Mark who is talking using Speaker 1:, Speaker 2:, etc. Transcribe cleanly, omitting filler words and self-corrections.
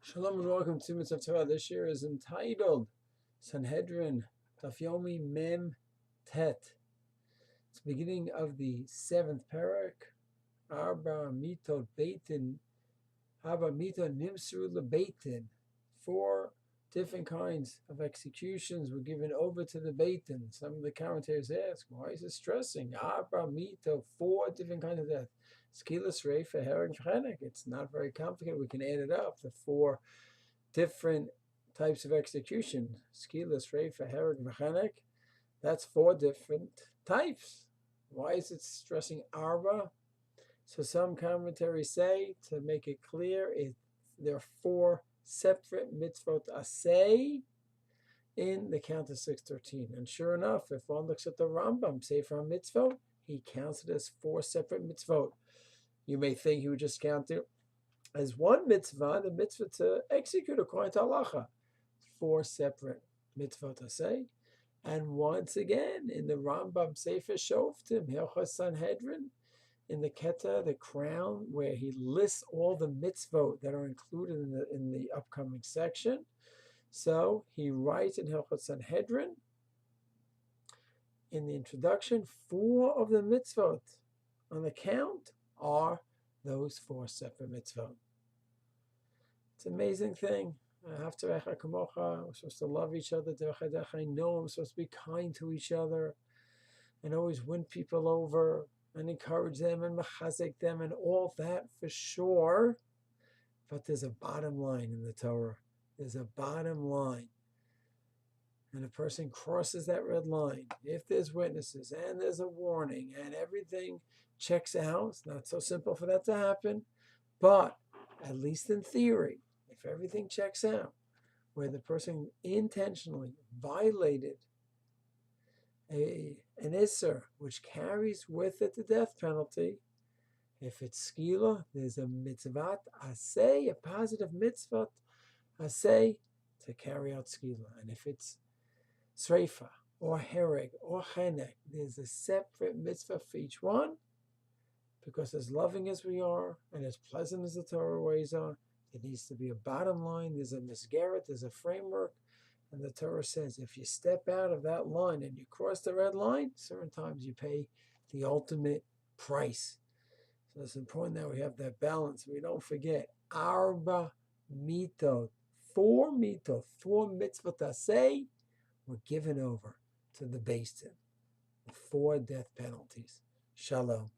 Speaker 1: Shalom and welcome to Mitzvot Torah. This year is entitled Sanhedrin, Daf Yomi Mem Tet. It's the beginning of the 7th parak. Arba mitot beitin, Arba mitot nimsru lebeitin. 4 different kinds of executions were given over to the beitin. Some of the commentators ask, why is it stressing? Arba mitot, 4 different kinds of death. Skilas reifa herring chenek. It's not very complicated. We can add it up. The 4 different types of execution. Skilas reifa herring chenek. That's 4 different types. Why is it stressing arba? So some commentaries say, to make it clear, there are 4 separate mitzvot asay in the count of 613. And sure enough, if one looks at the Rambam, Sefer HaMitzvot, he counts it as 4 separate mitzvot. You may think he would just count it as one mitzvah, the mitzvah to execute according to halacha. 4 separate mitzvot asay. And once again, in the Rambam Sefer Shoftim, Hilchos Sanhedrin, in the Keta, the crown, where he lists all the mitzvot that are included in the upcoming section. So he writes in Hilchot Sanhedrin, in the introduction, 4 of the mitzvot on the count are those 4 separate mitzvot. It's an amazing thing. We're supposed to love each other. I know I'm supposed to be kind to each other and always win people over and encourage them and mechazek them and all that for sure. But there's a bottom line in the Torah. There's a bottom line. And a person crosses that red line. If there's witnesses and there's a warning and everything checks out, it's not so simple for that to happen. But at least in theory, if everything checks out, where the person intentionally violated an Isser, which carries with it the death penalty. If it's skila, there's a mitzvot asay, a positive mitzvot asay to carry out skila. And if it's sreifa or hereg or chenek, there's a separate mitzvah for each one, because as loving as we are and as pleasant as the Torah ways are, there needs to be a bottom line. There's a misgaret, there's a framework. And the Torah says, if you step out of that line and you cross the red line, certain times you pay the ultimate price. So it's important that we have that balance. We don't forget, arba mitot, 4 mitzvot asay were given over to the Beis Din, the 4 death penalties. Shalom.